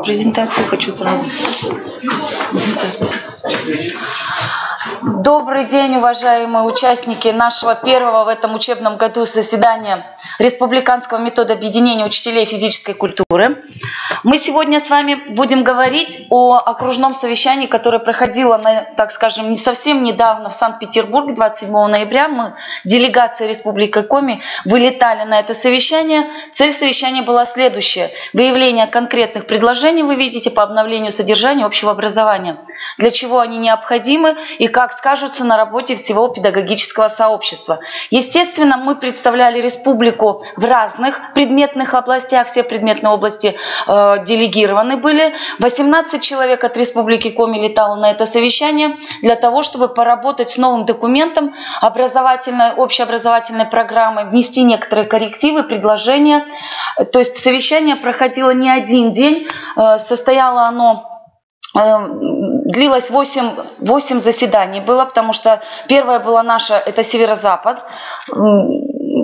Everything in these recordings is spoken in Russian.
презентацию хочу сразу. Все, спасибо. Добрый день, уважаемые участники нашего первого в этом учебном году заседания Республиканского метода объединения учителей физической культуры. Мы сегодня с вами будем говорить о окружном совещании, которое проходило, так скажем, не совсем недавно в Санкт-Петербурге, 27 ноября. Мы, делегация Республики Коми, вылетали на это совещание. Цель совещания была следующая. Выявление конкретных предложений, вы видите, по обновлению содержания общего образования. Для чего они необходимы и как скажутся на работе всего педагогического сообщества. Естественно, мы представляли республику в разных предметных областях, все предметные области делегированы были. 18 человек от Республики Коми летало на это совещание для того, чтобы поработать с новым документом образовательной, общеобразовательной программой, внести некоторые коррективы, предложения. То есть совещание проходило не один день, состояло оно... Длилось 8 заседаний было, потому что первое было наше, это Северо-Запад.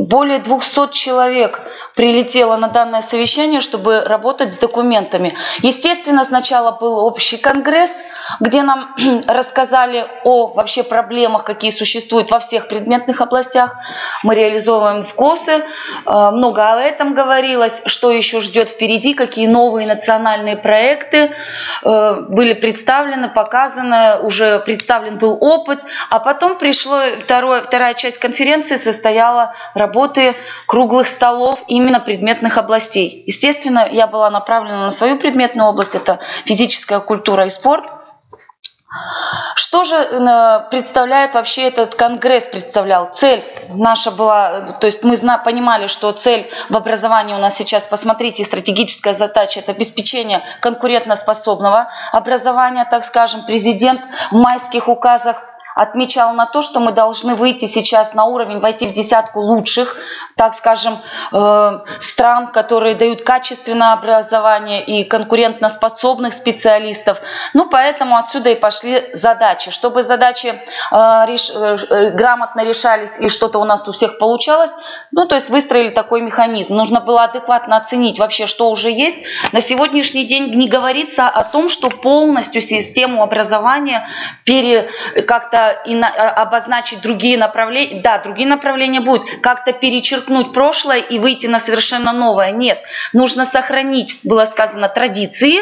Более 200 человек прилетело на данное совещание, чтобы работать с документами. Естественно, сначала был общий конгресс, где нам рассказали о вообще проблемах, какие существуют во всех предметных областях. Мы реализовываем ВКОСы, много о этом говорилось, что еще ждет впереди, какие новые национальные проекты были представлены, показаны, уже представлен был опыт. А потом вторая часть конференции состояла работы круглых столов именно предметных областей. Естественно, я была направлена на свою предметную область, это физическая культура и спорт. Что же представляет вообще этот конгресс? Представлял цель наша была, то есть мы понимали, что цель в образовании у нас сейчас, посмотрите, стратегическая задача, это обеспечение конкурентоспособного образования, так скажем. Президент в майских указах отмечал на то, что мы должны выйти сейчас на уровень, войти в десятку лучших, так скажем, стран, которые дают качественное образование и конкурентоспособных специалистов. Ну, поэтому отсюда и пошли задачи. Чтобы задачи грамотно решались и что-то у нас у всех получалось, ну, то есть выстроили такой механизм. Нужно было адекватно оценить вообще, что уже есть. На сегодняшний день не говорится о том, что полностью систему образования как-то обозначить другие направления. Да, другие направления будут. Как-то перечеркнуть прошлое и выйти на совершенно новое. Нет. Нужно сохранить, было сказано, традиции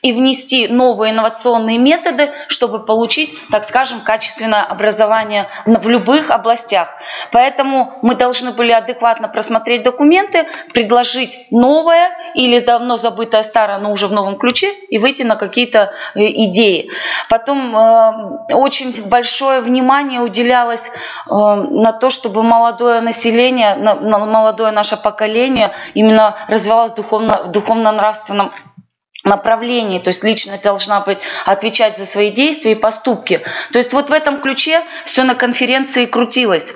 и внести новые инновационные методы, чтобы получить, так скажем, качественное образование в любых областях. Поэтому мы должны были адекватно просмотреть документы, предложить новое или давно забытое старое, но уже в новом ключе и выйти на какие-то идеи. Потом очень большое внимание уделялось на то, чтобы молодое население, молодое наше поколение именно развивалось в духовно-нравственном направлении, то есть личность должна отвечать за свои действия и поступки. То есть вот в этом ключе все на конференции крутилось.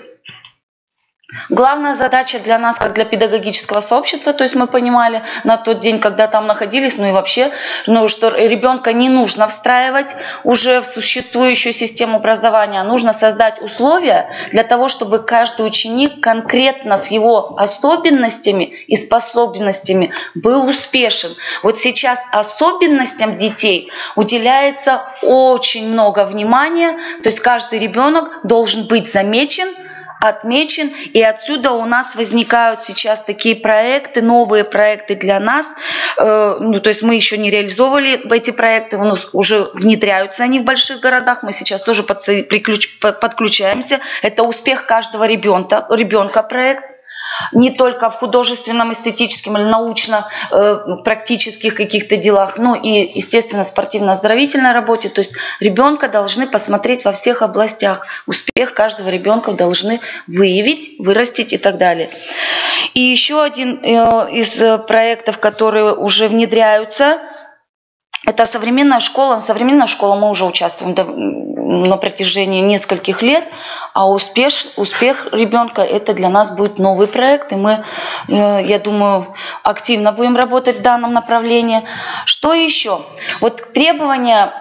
Главная задача для нас, как для педагогического сообщества, то есть мы понимали на тот день, когда там находились, ну и вообще, что ребенка не нужно встраивать уже в существующую систему образования, а нужно создать условия для того, чтобы каждый ученик конкретно с его особенностями и способностями был успешен. Вот сейчас особенностям детей уделяется очень много внимания, то есть каждый ребенок должен быть замечен, отмечен, и отсюда у нас возникают сейчас такие проекты, новые проекты для нас. Ну, то есть мы еще не реализовывали эти проекты, у нас уже внедряются они в больших городах, мы сейчас тоже подключаемся. Это успех каждого ребенка проект. Не только в художественном, эстетическом или научно-практических каких-то делах, но и, естественно, спортивно-оздоровительной работе. То есть ребенка должны посмотреть во всех областях. Успех каждого ребенка должны выявить, вырастить и так далее. И еще один из проектов, которые уже внедряются, Это современная школа. Современная школа мы уже участвуем на протяжении нескольких лет, а успех ребенка – это для нас будет новый проект, и мы, я думаю, активно будем работать в данном направлении. Что еще? Вот требования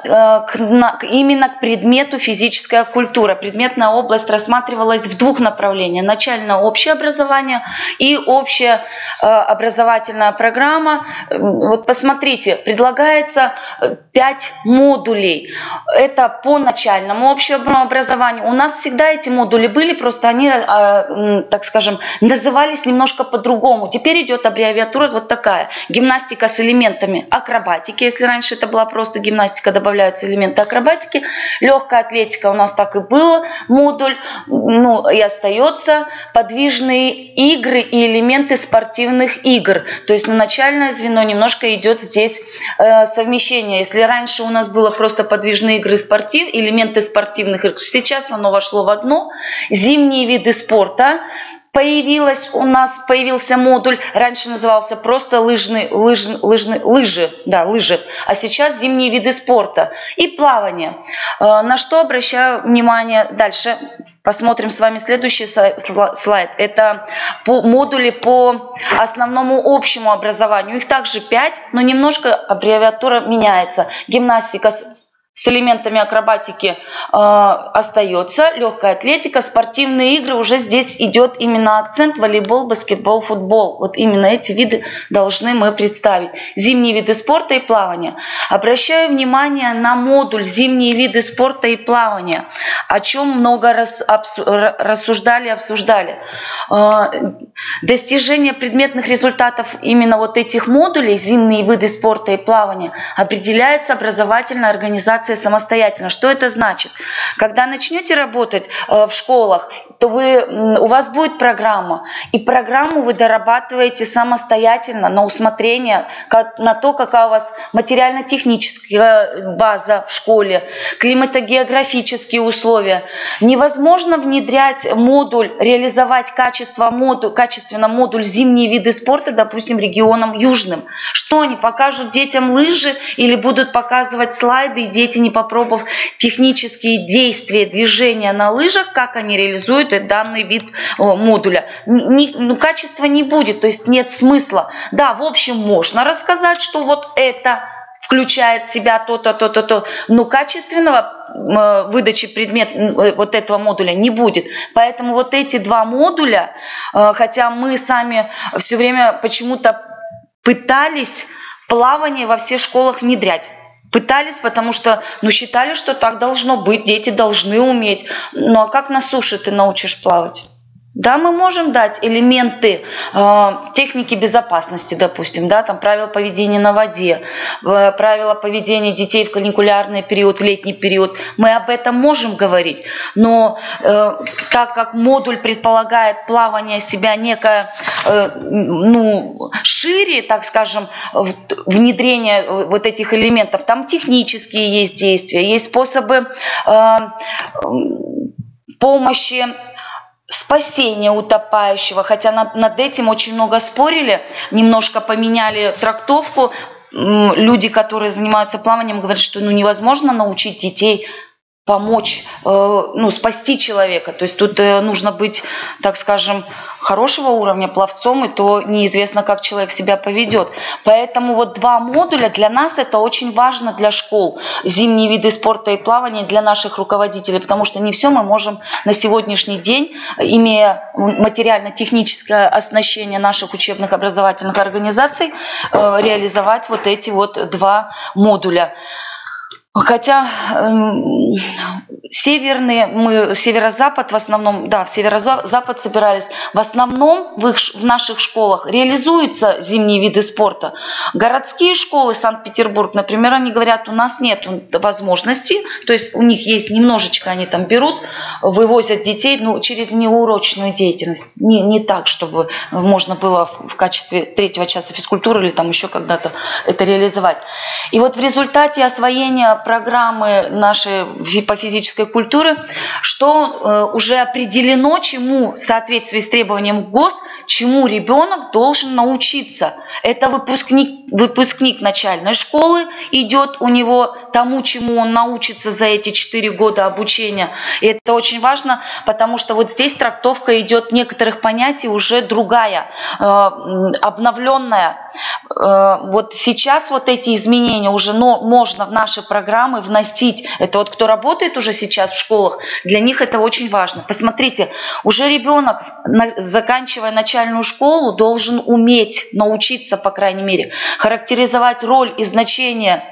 именно к предмету физическая культура. Предметная область рассматривалась в двух направлениях. Начальное общее образование и общая образовательная программа. Вот посмотрите, предлагается 5 модулей. Это по начальному общему образованию. У нас всегда эти модули были, просто они, так скажем, назывались немножко по-другому. Теперь идет аббревиатура вот такая. Гимнастика с элементами акробатики. Если раньше это была просто гимнастика, добавляются элементы акробатики. Легкая атлетика у нас так и был модуль. Ну и остается подвижные игры и элементы спортивных игр. То есть на начальное звено немножко идет здесь совмещение. Если раньше у нас было просто подвижные игры, элементы спортивных игр, сейчас оно вошло в одно. Зимние виды спорта. Появился модуль, раньше назывался просто лыжи, а сейчас зимние виды спорта и плавание. На что обращаю внимание дальше? Посмотрим с вами следующий слайд. Это модули по основному общему образованию. Их также 5, но немножко аббревиатура меняется. Гимнастика с элементами акробатики остается, легкая атлетика, спортивные игры, уже здесь идет именно акцент волейбол, баскетбол, футбол. Вот именно эти виды должны мы представить. Зимние виды спорта и плавания. Обращаю внимание на модуль «Зимние виды спорта и плавания», о чем много рассуждали и обсуждали. Достижение предметных результатов именно вот этих модулей «Зимние виды спорта и плавания» определяется образовательной организацией самостоятельно. Что это значит? Когда начнете работать в школах, то у вас будет программа, и программу вы дорабатываете самостоятельно на усмотрение, на то, какая у вас материально-техническая база в школе, климатогеографические условия. Невозможно внедрять модуль, реализовать качественно модуль «Зимние виды спорта», допустим, регионам южным. Что они покажут детям лыжи или будут показывать слайды, и дети, не попробовав технические действия, движения на лыжах, как они реализуют данный вид модуля. Качества не будет, то есть нет смысла. Да, в общем, можно рассказать, что вот это включает в себя то-то, то-то, то, но качественного выдачи вот этого модуля не будет. Поэтому вот эти 2 модуля, хотя мы сами все время почему-то пытались плавание во все школах внедрять. Пытались, потому что считали, что так должно быть, дети должны уметь. Ну а как на суше ты научишь плавать? Да, мы можем дать элементы техники безопасности, допустим, да, там правила поведения на воде, правила поведения детей в каникулярный период, в летний период. Мы об этом можем говорить, но так как модуль предполагает плавание себя некое, шире, так скажем, внедрение вот этих элементов, там технические есть действия, есть способы помощи, спасение утопающего, хотя над этим очень много спорили, немножко поменяли трактовку. Люди, которые занимаются плаванием, говорят, что невозможно научить детей помочь, спасти человека. То есть тут нужно быть, так скажем, хорошего уровня пловцом, и то неизвестно, как человек себя поведет. Поэтому вот 2 модуля для нас это очень важно для школ. Зимние виды спорта и плавания для наших руководителей, потому что не все мы можем на сегодняшний день, имея материально-техническое оснащение наших учебных образовательных организаций, реализовать вот эти вот 2 модуля. Хотя северо-запад в основном, да, в северо-запад собирались, в основном в наших школах реализуются зимние виды спорта. Городские школы, Санкт-Петербург, например, они говорят, у нас нет возможности, то есть у них есть немножечко, они там берут, вывозят детей, через неурочную деятельность. Не так, чтобы можно было в качестве 3-го часа физкультуры или там еще когда-то это реализовать. И вот в результате освоения программы нашей по физической физической культуры, что уже определено, чему в соответствии с требованием ГОС, чему ребенок должен научиться. Это выпускник начальной школы идет у него тому, чему он научится за эти 4 года обучения. И это очень важно, потому что вот здесь трактовка идет некоторых понятий уже другая, обновленная. Вот сейчас вот эти изменения уже можно в наши программы вносить. Это вот кто работает уже сейчас в школах, для них это очень важно. Посмотрите, уже ребенок, заканчивая начальную школу, должен уметь, научиться, по крайней мере, характеризовать роль и значение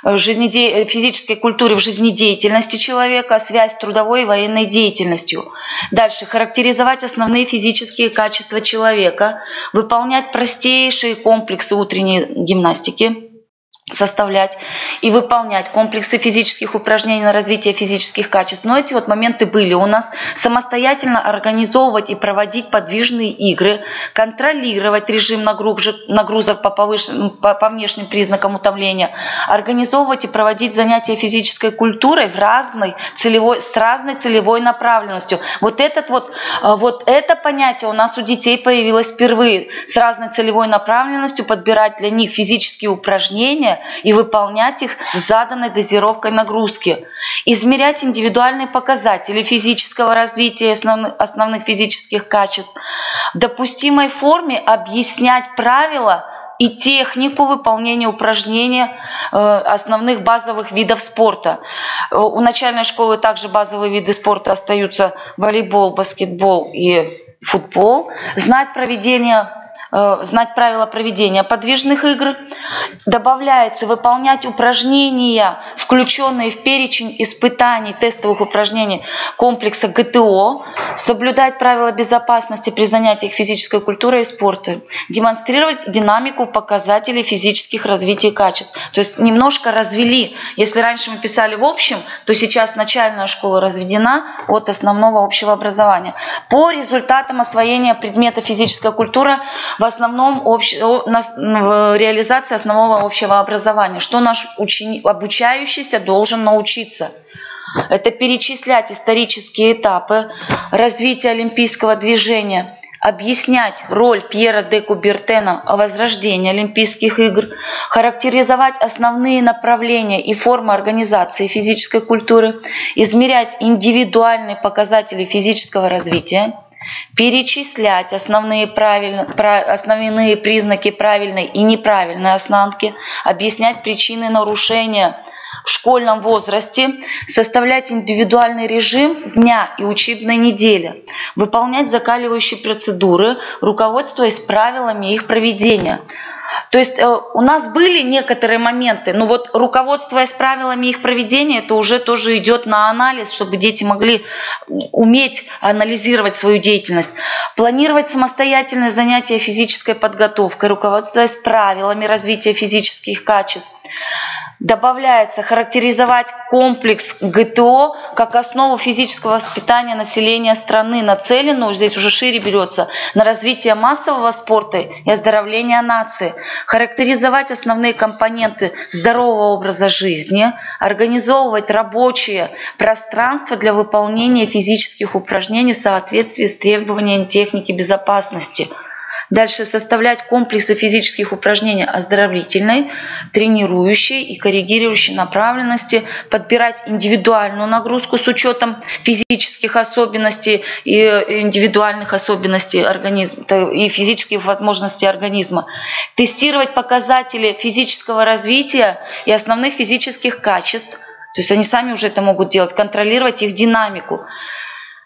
физической культуры в жизнедеятельности человека, связь с трудовой и военной деятельностью. Дальше. Характеризовать основные физические качества человека, выполнять простейшие комплексы утренней гимнастики, составлять и выполнять комплексы физических упражнений на развитие физических качеств. Но эти вот моменты были у нас. Самостоятельно организовывать и проводить подвижные игры, контролировать режим нагрузок по внешним признакам утомления, организовывать и проводить занятия физической культурой с разной целевой направленностью. Вот это понятие у нас у детей появилось впервые. С разной целевой направленностью подбирать для них физические упражнения и выполнять их с заданной дозировкой нагрузки. Измерять индивидуальные показатели физического развития основных физических качеств. В допустимой форме объяснять правила и технику выполнения упражнений основных базовых видов спорта. У начальной школы также базовые виды спорта остаются волейбол, баскетбол и футбол. Знать правила проведения подвижных игр. Добавляется выполнять упражнения, включенные в перечень испытаний тестовых упражнений комплекса ГТО, соблюдать правила безопасности при занятиях физической культурой и спорта, демонстрировать динамику показателей физических развития качеств. То есть немножко развели. Если раньше мы писали в общем, то сейчас начальная школа разведена от основного общего образования. По результатам освоения предмета физическая культура в основном в реализации основного общего образования. Что наш обучающийся должен научиться? Это перечислять исторические этапы развития олимпийского движения, объяснять роль Пьера де Кубертена о возрождении Олимпийских игр, характеризовать основные направления и формы организации физической культуры, измерять индивидуальные показатели физического развития, перечислять основные признаки правильной и неправильной осанки, объяснять причины нарушения в школьном возрасте, составлять индивидуальный режим дня и учебной недели, выполнять закаливающие процедуры, руководствуясь правилами их проведения. То есть у нас были некоторые моменты, но вот руководствуясь правилами их проведения, это уже тоже идет на анализ, чтобы дети могли уметь анализировать свою деятельность. Планировать самостоятельные занятия физической подготовкой, руководствуясь правилами развития физических качеств. Добавляется характеризовать комплекс ГТО как основу физического воспитания населения страны, нацеленную, здесь уже шире берется, на развитие массового спорта и оздоровление нации. Характеризовать основные компоненты здорового образа жизни, организовывать рабочее пространство для выполнения физических упражнений в соответствии с требованиями техники безопасности. Дальше составлять комплексы физических упражнений оздоровительной, тренирующей и коррегирующей направленности, подбирать индивидуальную нагрузку с учетом физических особенностей и индивидуальных особенностей организма и физических возможностей организма, тестировать показатели физического развития и основных физических качеств, то есть они сами уже это могут делать, контролировать их динамику.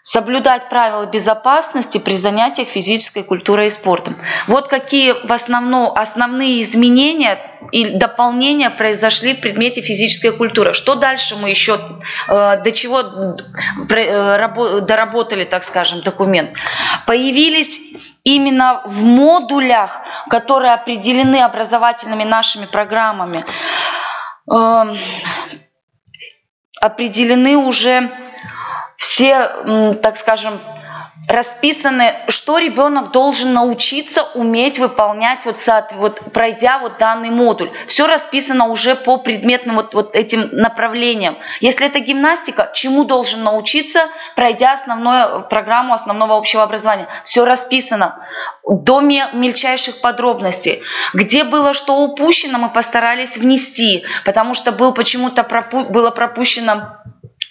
Соблюдать правила безопасности при занятиях физической культурой и спортом. Вот какие в основном основные изменения и дополнения произошли в предмете физической культуры. Что дальше мы еще, до чего доработали, так скажем, документ? Появились именно в модулях, которые определены образовательными нашими программами, определены уже все, так скажем, расписаны, что ребенок должен научиться уметь выполнять, пройдя данный модуль. Все расписано уже по предметным этим направлениям. Если это гимнастика, чему должен научиться, пройдя программу основного общего образования. Все расписано до мельчайших подробностей. Где было что упущено, мы постарались внести, потому что было пропущено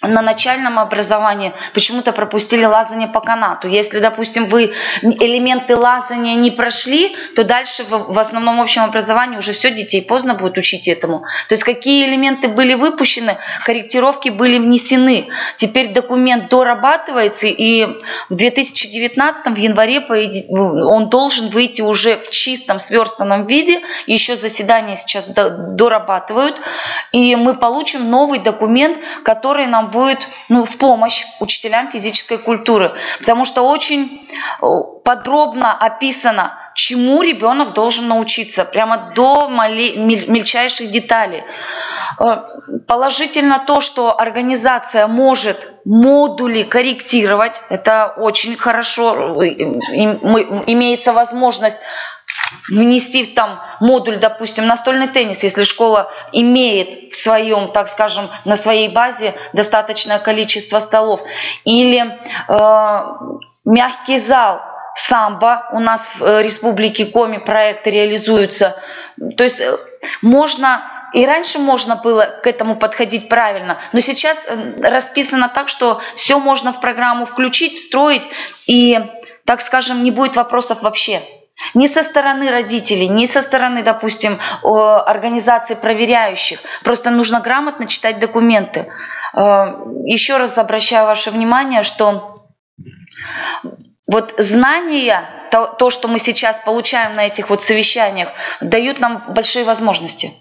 на начальном образовании, почему-то пропустили лазание по канату. Если, допустим, вы элементы лазания не прошли, то дальше в основном общем образовании уже все, детей поздно будет учить этому. То есть какие элементы были выпущены, корректировки были внесены. Теперь документ дорабатывается, и в 2019 в январе он должен выйти уже в чистом сверстанном виде. Еще заседания сейчас дорабатывают, и мы получим новый документ, который нам будет в помощь учителям физической культуры, потому что очень подробно описано, чему ребенок должен научиться, прямо до мельчайших деталей. Положительно то, что организация может модули корректировать, это очень хорошо, имеется возможность внести там модуль, допустим, настольный теннис, если школа имеет в своем, так скажем, на своей базе достаточное количество столов, или мягкий зал, самбо, у нас в Республике Коми проекты реализуются. То есть и раньше можно было к этому подходить правильно, но сейчас расписано так, что все можно в программу включить, встроить, и, так скажем, не будет вопросов вообще. Ни со стороны родителей, ни со стороны, допустим, организаций проверяющих. Просто нужно грамотно читать документы. Еще раз обращаю ваше внимание, что знания, то, что мы сейчас получаем на этих совещаниях, дают нам большие возможности.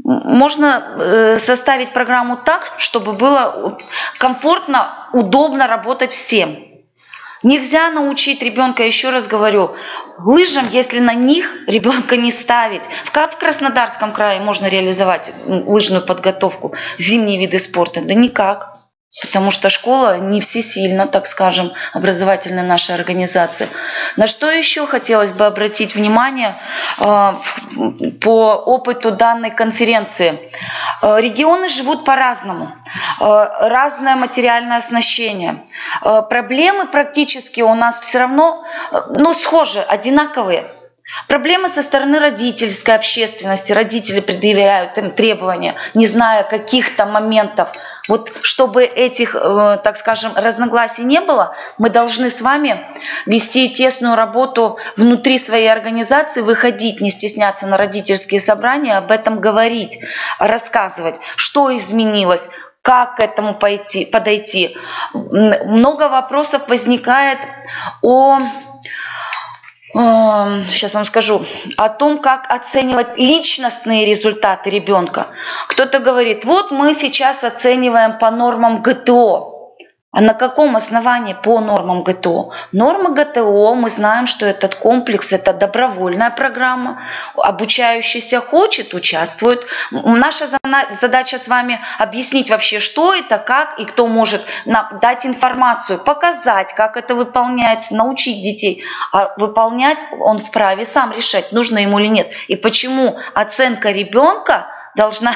Можно составить программу так, чтобы было комфортно, удобно работать всем. Нельзя научить ребенка, еще раз говорю, лыжам, если на них ребенка не ставить. Как в Краснодарском крае можно реализовать лыжную подготовку, зимние виды спорта? Да никак. Потому что школа не всесильна, так скажем, образовательная наша организация. На что еще хотелось бы обратить внимание по опыту данной конференции. Регионы живут по-разному, разное материальное оснащение. Проблемы практически у нас все равно схожи, одинаковые. Проблемы со стороны родительской общественности. Родители предъявляют им требования, не зная каких-то моментов. Чтобы этих, так скажем, разногласий не было, мы должны с вами вести тесную работу внутри своей организации, выходить, не стесняться на родительские собрания, об этом говорить, рассказывать, что изменилось, как к этому подойти. Много вопросов возникает сейчас вам скажу, о том, как оценивать личностные результаты ребенка. Кто-то говорит, мы сейчас оцениваем по нормам ГТО. А на каком основании по нормам ГТО? Нормы ГТО, мы знаем, что этот комплекс – это добровольная программа. Обучающийся хочет, участвует. Наша задача с вами объяснить вообще, что это, как и кто может дать информацию, показать, как это выполняется, научить детей. А выполнять он вправе сам решать, нужно ему или нет. И почему оценка ребенка должна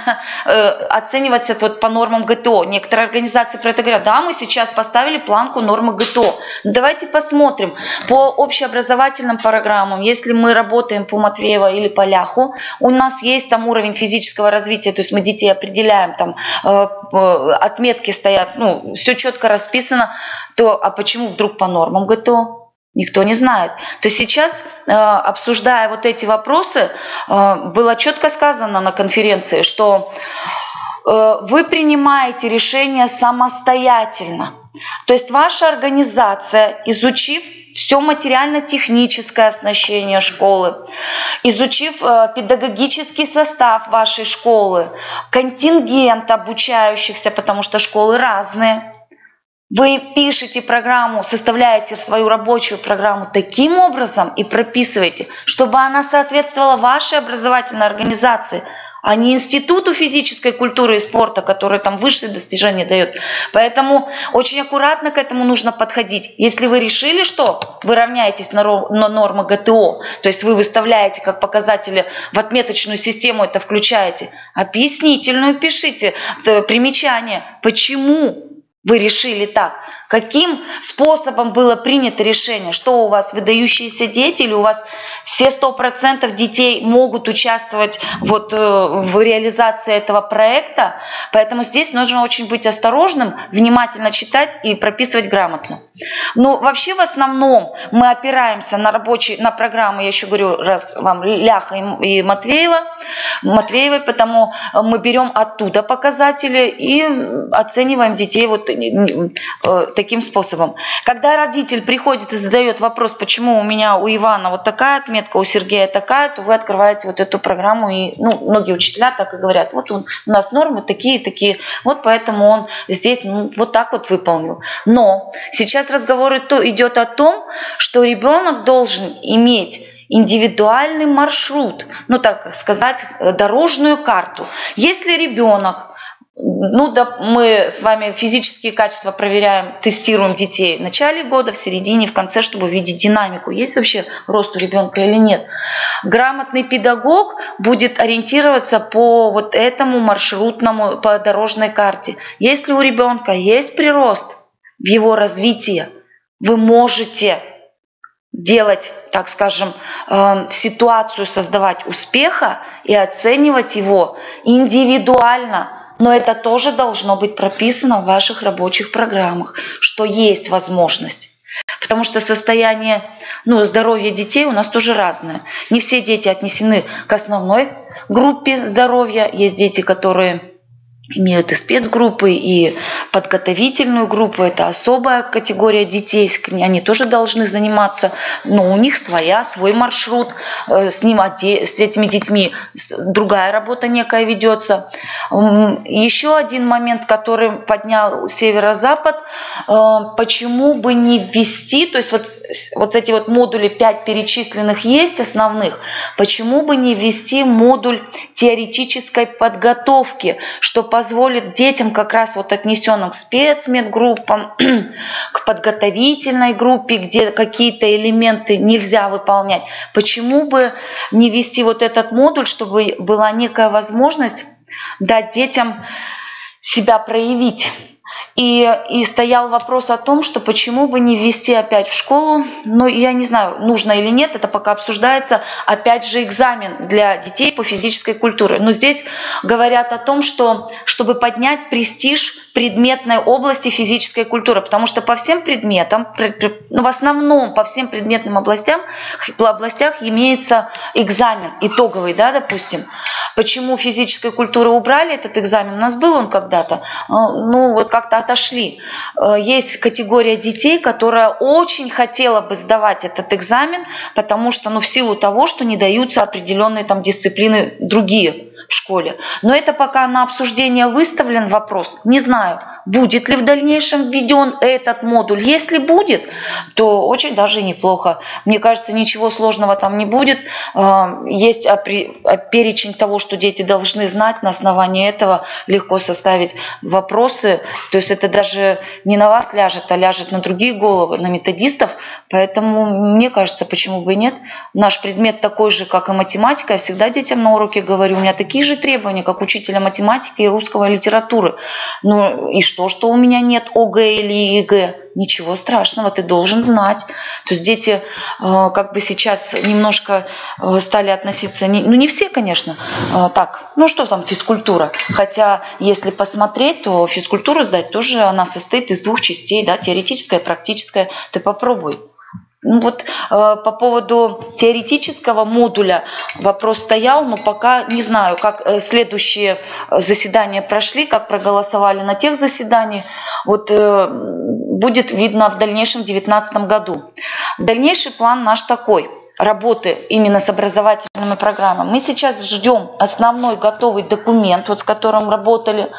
оцениваться по нормам ГТО. Некоторые организации про это говорят, да, мы сейчас поставили планку нормы ГТО. Давайте посмотрим по общеобразовательным программам, если мы работаем по Матвеева или по Ляху, у нас есть там уровень физического развития, то есть мы детей определяем, там отметки стоят, все четко расписано, а почему вдруг по нормам ГТО? Никто не знает. То есть сейчас, обсуждая эти вопросы, было четко сказано на конференции, что вы принимаете решение самостоятельно. То есть ваша организация, изучив все материально-техническое оснащение школы, изучив педагогический состав вашей школы, контингент обучающихся, потому что школы разные, вы пишете программу, составляете свою рабочую программу таким образом и прописываете, чтобы она соответствовала вашей образовательной организации, а не институту физической культуры и спорта, который там высшие достижения дает. Поэтому очень аккуратно к этому нужно подходить. Если вы решили, что вы равняетесь на нормы ГТО, то есть вы выставляете как показатели в отметочную систему, это включаете, объяснительную пишите, примечание, почему вы решили так, каким способом было принято решение, что у вас выдающиеся дети или у вас все 100% детей могут участвовать вот в реализации этого проекта. Поэтому здесь нужно очень быть осторожным, внимательно читать и прописывать грамотно. Но вообще в основном мы опираемся на программы, я еще говорю раз вам, Ляха и Матвеевой, потому мы берем оттуда показатели и оцениваем детей вот таким способом. Когда родитель приходит и задает вопрос, почему у меня у Ивана вот такая отметка, у Сергея такая, то вы открываете вот эту программу, и многие учителя так и говорят, вот у нас нормы такие, вот поэтому он здесь вот так вот выполнил. Но сейчас разговор идет о том, что ребенок должен иметь индивидуальный маршрут, так сказать, дорожную карту. Если ребенок, мы с вами физические качества проверяем, тестируем детей в начале года, в середине, в конце, чтобы увидеть динамику, есть вообще рост у ребенка или нет. Грамотный педагог будет ориентироваться по вот этому маршрутному, по дорожной карте. Если у ребенка есть прирост в его развитии, вы можете делать, так скажем, ситуацию создавать успеха и оценивать его индивидуально. Но это тоже должно быть прописано в ваших рабочих программах, что есть возможность. Потому что состояние здоровья детей у нас тоже разное. Не все дети отнесены к основной группе здоровья. Есть дети, которые имеют и спецгруппы, и подготовительную группу. Это особая категория детей, они тоже должны заниматься, но у них свой маршрут, с этими детьми другая работа некая ведется. Еще один момент, который поднял Северо-Запад, почему бы не ввести, то есть вот эти вот модули 5 перечисленных есть основных, почему бы не ввести модуль теоретической подготовки, что позволит детям, как раз отнесенным к спецмедгруппам, к подготовительной группе, где какие-то элементы нельзя выполнять. Почему бы не ввести вот этот модуль, чтобы была некая возможность дать детям себя проявить? И стоял вопрос о том, что почему бы не ввести опять в школу, я не знаю, нужно или нет, это пока обсуждается, опять же экзамен для детей по физической культуре. Но здесь говорят о том, что чтобы поднять престиж предметной области физической культуры, потому что по всем предметам, в основном по всем предметным областях имеется экзамен итоговый, допустим. Почему физической культуры убрали этот экзамен? У нас был он когда-то, как-то отошли. Есть категория детей, которая очень хотела бы сдавать этот экзамен, потому что, в силу того, что не даются определенные дисциплины другие в школе. Но это пока на обсуждение выставлен вопрос. Не знаю, будет ли в дальнейшем введен этот модуль. Если будет, то очень даже неплохо. Мне кажется, ничего сложного там не будет. Есть перечень того, что дети должны знать. На основании этого легко составить вопросы. То есть это даже не на вас ляжет, а ляжет на другие головы, на методистов. Поэтому мне кажется, почему бы и нет. Наш предмет такой же, как и математика. Я всегда детям на уроке говорю, у меня такие же требования, как учителя математики и русского литературы. И что у меня нет ОГЭ или ЕГЭ? Ничего страшного, ты должен знать. То есть дети сейчас немножко стали относиться, не все, конечно, что там физкультура. Хотя, если посмотреть, то физкультуру сдать тоже она состоит из 2 частей, теоретическая и практическая. Ты попробуй. По поводу теоретического модуля вопрос стоял, но пока не знаю, как следующие заседания прошли, как проголосовали на тех заседаниях. Будет видно в дальнейшем, в 2019 году. Дальнейший план наш такой. Работы именно с образовательными образовательными программами. Мы сейчас ждем основной готовый документ, вот с которым работали.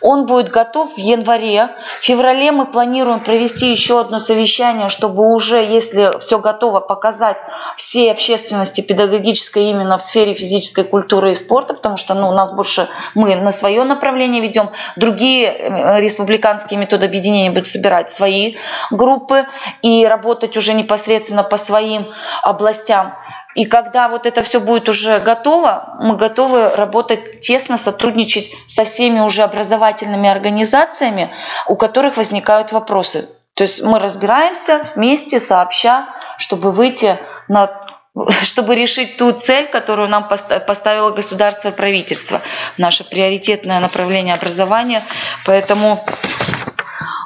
Он будет готов в январе. В феврале мы планируем провести еще одно совещание, чтобы уже, если все готово, показать всей общественности педагогической именно в сфере физической культуры и спорта, потому что у нас больше мы на свое направление ведем. Другие республиканские методы объединения будут собирать свои группы и работать уже непосредственно по своим областям. И когда вот это все будет уже готово, мы готовы работать тесно, сотрудничать со всеми уже образовательными организациями, у которых возникают вопросы. То есть мы разбираемся вместе, сообща, чтобы выйти чтобы решить ту цель, которую нам поставило государство и правительство. Наше приоритетное направление образования. Поэтому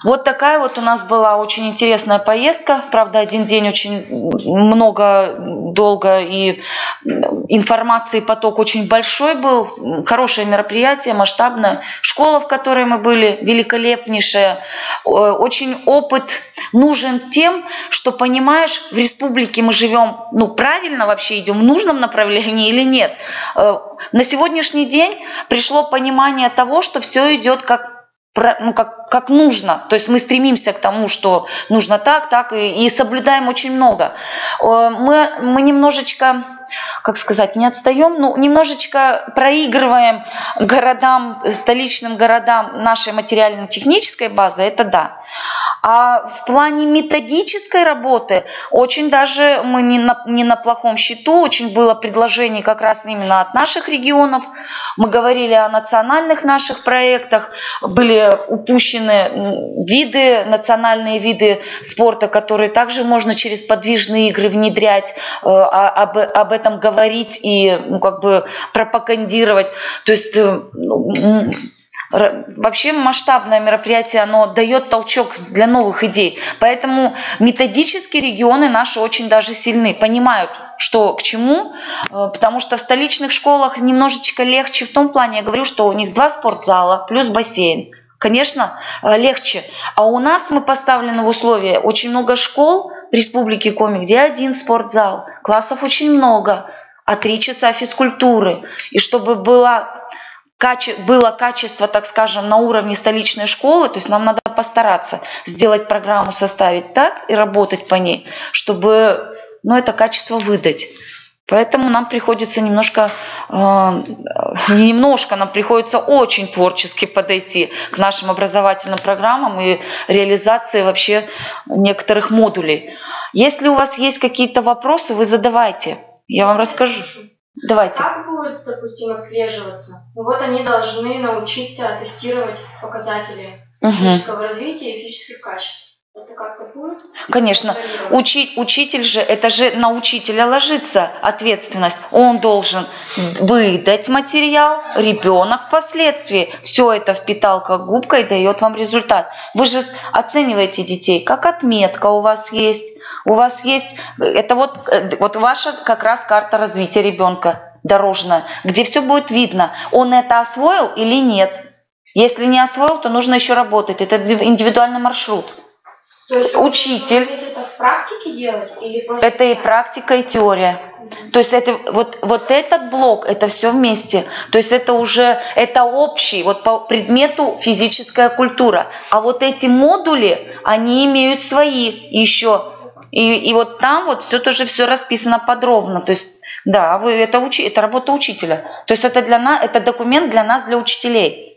вот такая вот у нас была очень интересная поездка. Правда, один день очень много, долго и информации поток очень большой был. Хорошее мероприятие, масштабное. Школа, в которой мы были, великолепнейшая. Очень опыт нужен тем, что, понимаешь, в республике мы живем, правильно вообще идем, в нужном направлении или нет. На сегодняшний день пришло понимание того, что все идет как нужно. То есть мы стремимся к тому, что нужно так, и соблюдаем очень много. Мы немножечко, не отстаем, немножечко проигрываем столичным городам нашей материально-технической базы, это да. А в плане методической работы очень даже мы не на плохом счету. Очень было предложений как раз именно от наших регионов. Мы говорили о национальных наших проектах. Были упущены национальные виды спорта, которые также можно через подвижные игры внедрять, об этом говорить и пропагандировать. То есть вообще масштабное мероприятие, оно дает толчок для новых идей. Поэтому методически регионы наши очень даже сильны, понимают, что к чему, потому что в столичных школах немножечко легче в том плане, я говорю, что у них 2 спортзала плюс бассейн. Конечно, легче. А у нас мы поставлены в условия очень много школ в Республике Коми, где 1 спортзал, классов очень много, а 3 часа физкультуры. И чтобы было качество, так скажем, на уровне столичной школы, то есть нам надо постараться сделать программу, составить так и работать по ней, чтобы это качество выдать. Поэтому нам приходится нам приходится очень творчески подойти к нашим образовательным программам и реализации вообще некоторых модулей. Если у вас есть какие-то вопросы, вы задавайте, я вам расскажу. Давайте. Как будет, допустим, отслеживаться? Они должны научиться тестировать показатели физического развития и физических качеств. Это как-то будет? Конечно. Учитель же, это же на учителя ложится ответственность. Он должен выдать материал, ребенок впоследствии все это впитал как губка и дает вам результат. Вы же оцениваете детей, как отметка у вас есть. Это вот ваша как раз карта развития ребенка дорожная, где все будет видно, он это освоил или нет. Если не освоил, то нужно еще работать. Это индивидуальный маршрут. То есть учитель. Это в практике делать или просто? Это и практика, и теория. То есть это вот этот блок, это все вместе. То есть это общий, по предмету физическая культура. А вот эти модули, они имеют свои еще. И вот там все тоже все расписано подробно. То есть да, это работа учителя. То есть это документ для нас, для учителей.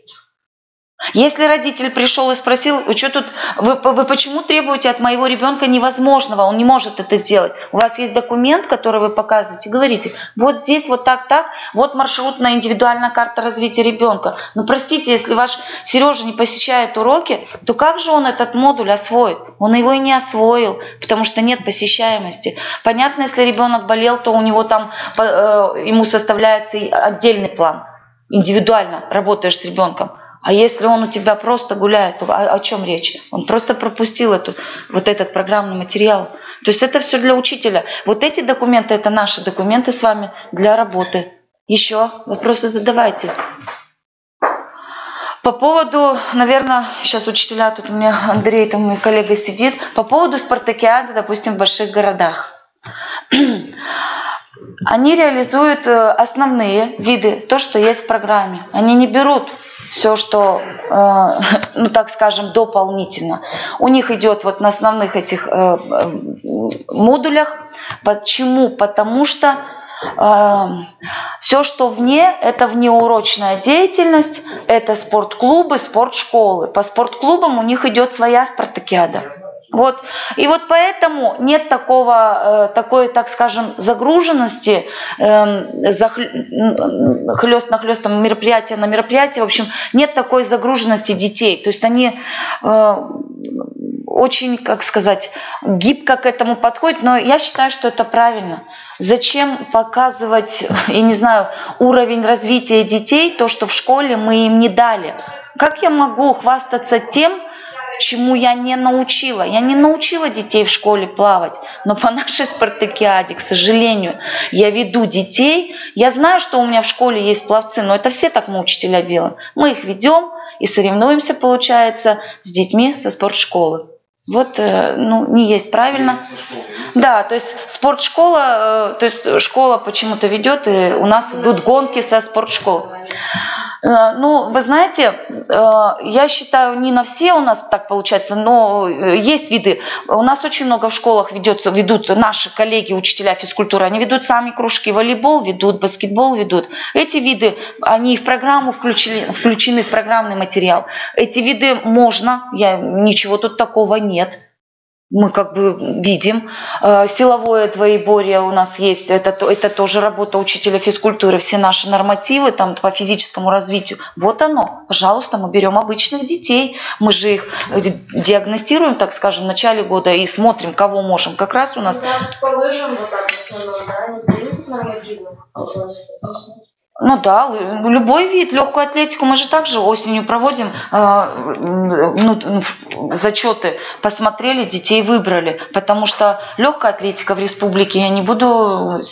Если родитель пришел и спросил, вы почему требуете от моего ребенка невозможного, он не может это сделать. У вас есть документ, который вы показываете, говорите, вот здесь вот так, вот маршрутная индивидуальная карта развития ребенка. Простите, если ваш Сережа не посещает уроки, то как же он этот модуль освоит? Он его и не освоил, потому что нет посещаемости. Понятно, если ребенок болел, то у него ему составляется отдельный план. Индивидуально работаешь с ребенком. А если он у тебя просто гуляет, то о чем речь? Он просто пропустил этот программный материал. То есть это все для учителя. Вот эти документы, это наши документы с вами для работы. Еще вопросы задавайте. По поводу, наверное, сейчас учителя, тут у меня Андрей, там мой коллега сидит, по поводу спартакиады, допустим, в больших городах. Они реализуют основные виды, то, что есть в программе. Они не берут все, что, ну так скажем, дополнительно. У них идет вот на основных этих модулях. Почему? Потому что все, что вне, это внеурочная деятельность, это спортклубы, спортшколы. По спортклубам у них идет своя спартакиада. Вот. И вот поэтому нет такой, так скажем, загруженности, хлёст-нахлёстом, мероприятие на мероприятие. В общем, нет такой загруженности детей. То есть они очень, как сказать, гибко к этому подходят. Но я считаю, что это правильно. Зачем показывать, я не знаю, уровень развития детей, то, что в школе мы им не дали? Как я могу хвастаться тем, чему я не научила? Я не научила детей в школе плавать, но по нашей спартакиаде, к сожалению, я веду детей. Я знаю, что у меня в школе есть пловцы, но это все так мы, учителя, делаем. Мы их ведем и соревнуемся, получается, с детьми со спортшколы. Вот, ну, не есть правильно. Да, то есть спортшкола, то есть школа почему-то ведет, и у нас идут гонки со спортшколы. Ну, вы знаете, я считаю, не на все у нас так получается, но есть виды. У нас очень много в школах ведут наши коллеги, учителя физкультуры. Они ведут сами кружки, волейбол ведут, баскетбол ведут. Эти виды, они в программу включены в программный материал. Эти виды можно, ничего тут такого нет. Мы как бы видим. Силовое двоеборье у нас есть. Это тоже работа учителя физкультуры. Все наши нормативы там, по физическому развитию. Вот оно. Пожалуйста, мы берем обычных детей. Мы же их диагностируем, так скажем, в начале года и смотрим, кого можем. Как раз у нас... По лыжам вот так в основном, да? Не сдают нормативы? Ну да, любой вид, легкую атлетику мы же также осенью проводим, зачеты, посмотрели, детей выбрали, потому что легкая атлетика в республике, я не буду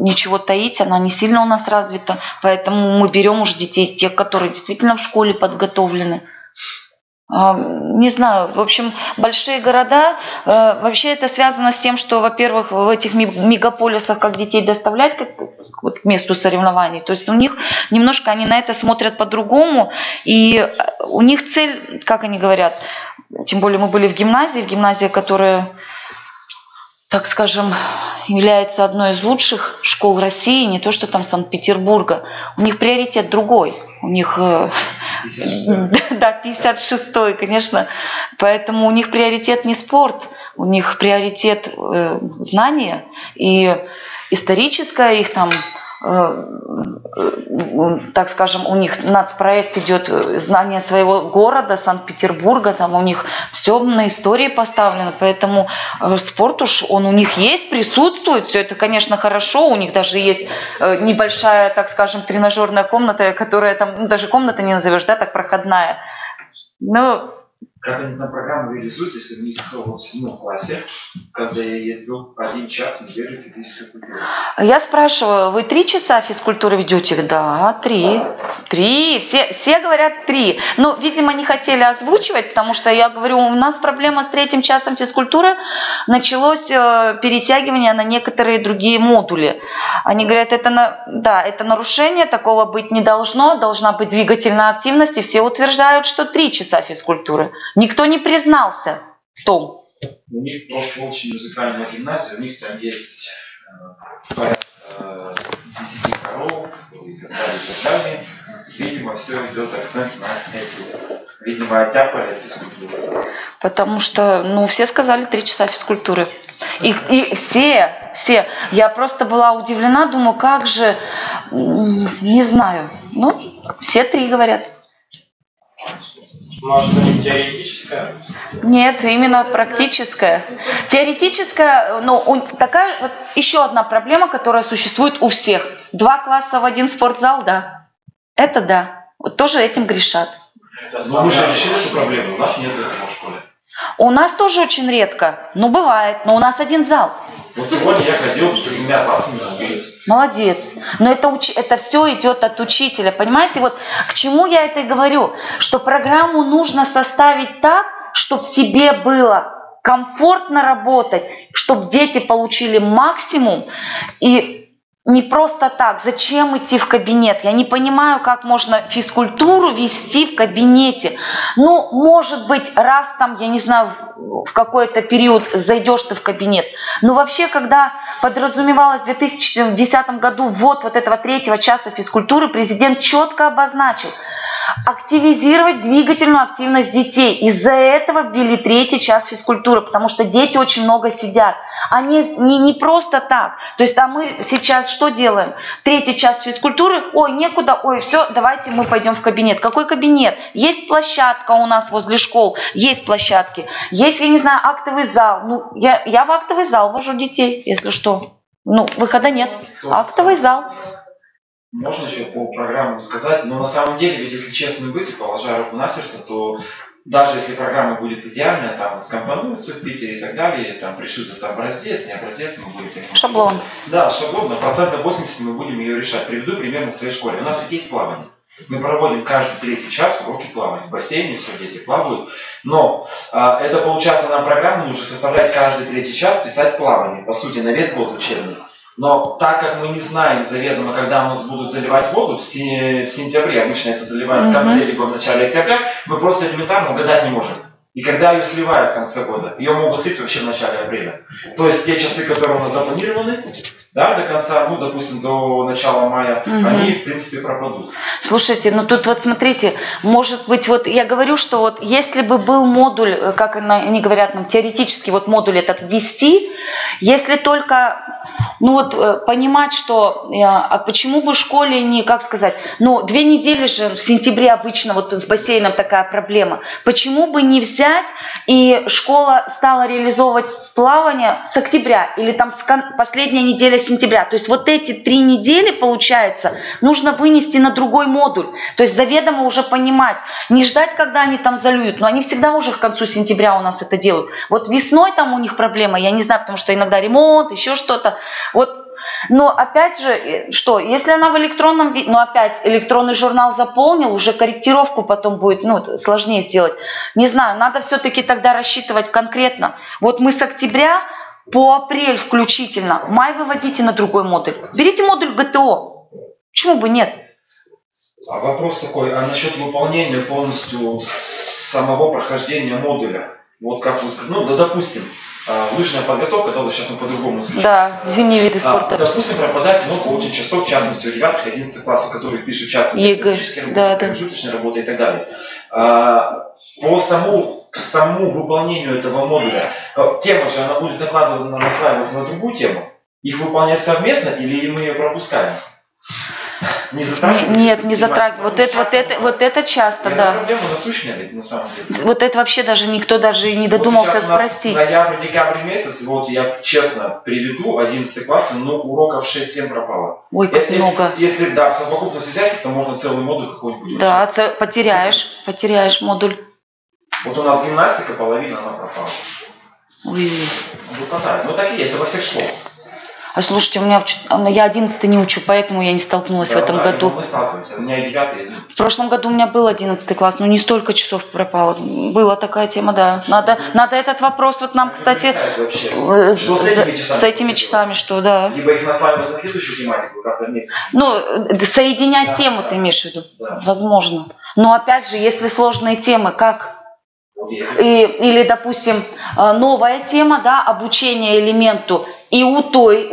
ничего таить, она не сильно у нас развита, поэтому мы берем уже детей, тех, которые действительно в школе подготовлены. Не знаю, в общем, большие города, вообще это связано с тем, что, во-первых, в этих мегаполисах как детей доставлять к месту соревнований, то есть у них немножко они на это смотрят по-другому, и у них цель, как они говорят, тем более мы были в гимназии, которая, так скажем, является одной из лучших школ России, не то что там Санкт-Петербурга, у них приоритет другой. У них, 56-й, конечно, поэтому у них приоритет не спорт, у них приоритет знания и историческое их там, так скажем, у них нацпроект идет знание своего города, Санкт-Петербурга, там у них все на истории поставлено, поэтому спорт уж он у них есть, присутствует, все это, конечно, хорошо, у них даже есть небольшая, так скажем, тренажерная комната, которая там, ну, даже комната не назовешь, да, так проходная, но... Как они на программу реализуют, если у них в 7 классе, когда я ездил 1 час в неделю физической культуры? Я спрашиваю, вы 3 часа физкультуры ведете? Да, 3. 3. Все говорят 3. Но, видимо, не хотели озвучивать, потому что я говорю, у нас проблема с 3 часом физкультуры. Началось перетягивание на некоторые другие модули. Они говорят, это нарушение, такого быть не должно, должна быть двигательная активность, и все утверждают, что 3 часа физкультуры. Никто не признался в том. У них просто очень музыкальная гимназия, у них там есть порядка 10 хоров и так далее. Видимо, все идет акцент на эти. Видимо, оттяпали физкультуру. Потому что, все сказали 3 часа физкультуры. И все. Я просто была удивлена, думаю, как же, не знаю. Все 3 говорят. Может, не теоретическая? Нет, именно практическая. Теоретическая, такая вот еще одна проблема, которая существует у всех. 2 класса в 1 спортзал, да. Это да. Вот тоже этим грешат. Но мы же решили эту проблему, у нас нет этого в школе. У нас тоже очень редко, бывает, но у нас 1 зал. Вот сегодня я ходил с 2 классами на улице. Молодец. Но это все идет от учителя. Понимаете, вот к чему я это и говорю, что программу нужно составить так, чтобы тебе было комфортно работать, чтобы дети получили максимум. И не просто так. Зачем идти в кабинет? Я не понимаю, как можно физкультуру вести в кабинете. Ну, может быть, раз там, я не знаю, в какой-то период зайдешь ты в кабинет. Но вообще, когда подразумевалось в 2010 году вот этого 3-го часа физкультуры, президент четко обозначил: активизировать двигательную активность детей. Из-за этого ввели 3-й час физкультуры, потому что дети очень много сидят. Они не просто так. То есть, а мы сейчас что делаем? 3-й час физкультуры, ой, некуда, ой, все, давайте мы пойдем в кабинет. Какой кабинет? Есть площадка у нас возле школ, есть площадки. Есть, я не знаю, актовый зал. Ну, я в актовый зал вожу детей, если что. Ну, выхода нет. Актовый зал. Можно еще по программам сказать, но на самом деле, ведь если честно быть и положа руку на сердце, то даже если программа будет идеальная, там скомпонуется в Питере и так далее, там пришлют это образец, не образец, мы будем... Шаблон. Да, шаблон, но 80% мы будем ее решать. Приведу пример на своей школе. У нас ведь есть плавание. Мы проводим каждый 3-й час уроки плавания. В бассейне все дети плавают. Но это получается, нам программу нужно составлять каждый 3-й час, писать плавание, по сути, на весь год учебный. Но так как мы не знаем заведомо, когда у нас будут заливать воду, в сентябре, обычно это заливают в конце либо в начале октября, мы просто элементарно угадать не можем. И когда ее сливают в конце года, ее могут слить вообще в начале апреля. То есть те часы, которые у нас запланированы, да, до конца, ну, допустим, до начала мая, они, в принципе, пропадут. Слушайте, ну тут вот смотрите, может быть, вот я говорю, что вот если бы был модуль, как они говорят нам, теоретически вот модуль этот ввести, если только, ну вот, понимать, что, а почему бы в школе не, как сказать, ну, 2 недели же в сентябре обычно вот с бассейном такая проблема, почему бы не взять и школа стала реализовывать плавание с октября или там с последняя неделя сентября. То есть вот эти 3 недели, получается, нужно вынести на другой модуль. То есть заведомо уже понимать, не ждать, когда они там залюют, но они всегда уже к концу сентября у нас это делают. Вот весной там у них проблема, я не знаю, потому что иногда ремонт, еще что-то. Вот. Но опять же, что, если она в электронном виде, но опять электронный журнал заполнил, уже корректировку потом будет, ну, сложнее сделать. Не знаю, надо все-таки тогда рассчитывать конкретно. Вот мы с октября по апрель включительно, май выводите на другой модуль. Берите модуль ГТО. Почему бы нет? А вопрос такой, а насчет выполнения полностью самого прохождения модуля? Вот как вы сказали, ну, да, допустим, лыжная подготовка, да, сейчас мы по-другому звучим. Да, зимние виды спорта. Допустим, пропадает много очень часов, в частности, у 9-х и 11 классов, которые пишут часто физические работы, промежуточные работы и так далее. По самому выполнению этого модуля, тема же, она будет наслаиваться на другую тему. Их выполнять совместно или мы ее пропускаем? Не затрагивать? Нет, не затрагивать. Вот это часто, да. Это проблема насущная ведь на самом деле. Вот это вообще даже никто даже не додумался спросить. Ноябрь-декабрь месяц, вот я честно приведу, 11 классы, но уроков 6-7 пропало. Ой, как много. Если, да, в совокупности взять, то можно целый модуль какой-нибудь. Да, потеряешь модуль. Вот у нас гимнастика, половина она пропала. Ой. Выпадает. Ну так и есть, это во всех школах. А слушайте, я 11 не учу, поэтому я не столкнулась в этом году. Мы сталкиваемся, у меня 9 и 11. В прошлом году у меня был 11 класс, но не столько часов пропало. Была такая тема, да. Надо этот вопрос вот нам, кстати, с этими часами, что, да. Либо их наслаивать на следующую тематику, как-то вместе. Ну, соединять темы, ты имеешь в виду? Да. Возможно. Но опять же, если сложные темы, как? Или, допустим, новая тема, да, обучение элементу, и у той,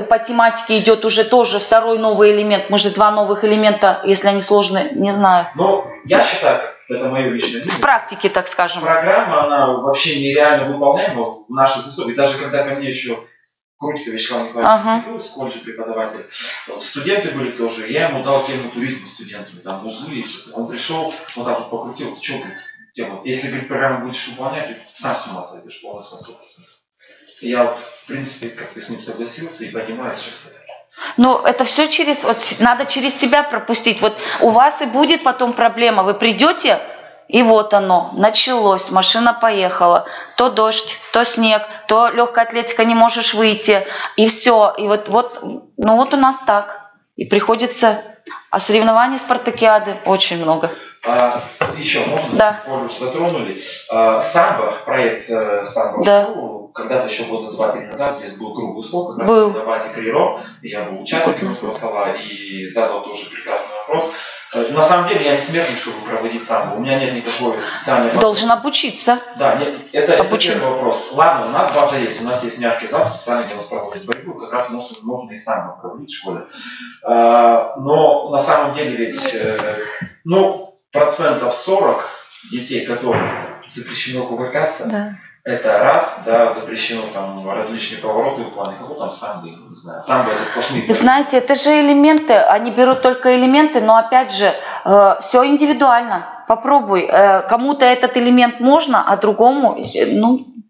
по тематике идет уже тоже второй новый элемент. Мы же 2 новых элемента, если они сложные, не знаю. Ну, я считаю, это мое личное мнение. С практики, так скажем. Программа, она вообще нереально выполняема в наших условиях. Даже когда ко мне еще Крутиков Вячеслав Николаевич в колледже преподаватель, студенты были тоже, я ему дал тему туризма студентам, там, узлы и все. Он пришел, вот так вот покрутил, ты что, говорит, тема. Если, говорит, программу будешь выполнять, сам с ума сойдешь полностью на 100%. Я, в принципе, как-то с ним согласился и понимаю сейчас это. Но это все надо через себя пропустить. Вот у вас и будет потом проблема. Вы придете, и вот оно, началось, машина поехала. То дождь, то снег, то легкая атлетика, не можешь выйти. И все. И вот у нас так. И приходится... А соревнований, спартакиады очень много. Еще можно? Да. Затронули. Самбо, проект Самбо. Да. когда-то еще года 2-3 назад здесь был круглый стол, как раз на базе Криро, я был участником этого стола и задал тоже прекрасный вопрос. На самом деле я не смертник, чтобы проводить самбо, у меня нет никакой специальной... Должен обучиться. Да, нет, это первый вопрос. Ладно, у нас база есть, у нас есть мягкий зал, специально для вас проводить борьбу, как раз можно и самбо проводить в школе. Но на самом деле ведь, процентов 40 детей, которым запрещено кувыркаться, да. Это раз, да, запрещено там различные повороты в плане, какого там самбо, не знаю, самбо это сплошные. Вы знаете, это же элементы, они берут только элементы, но опять же, все индивидуально. Попробуй, кому-то этот элемент можно, а другому,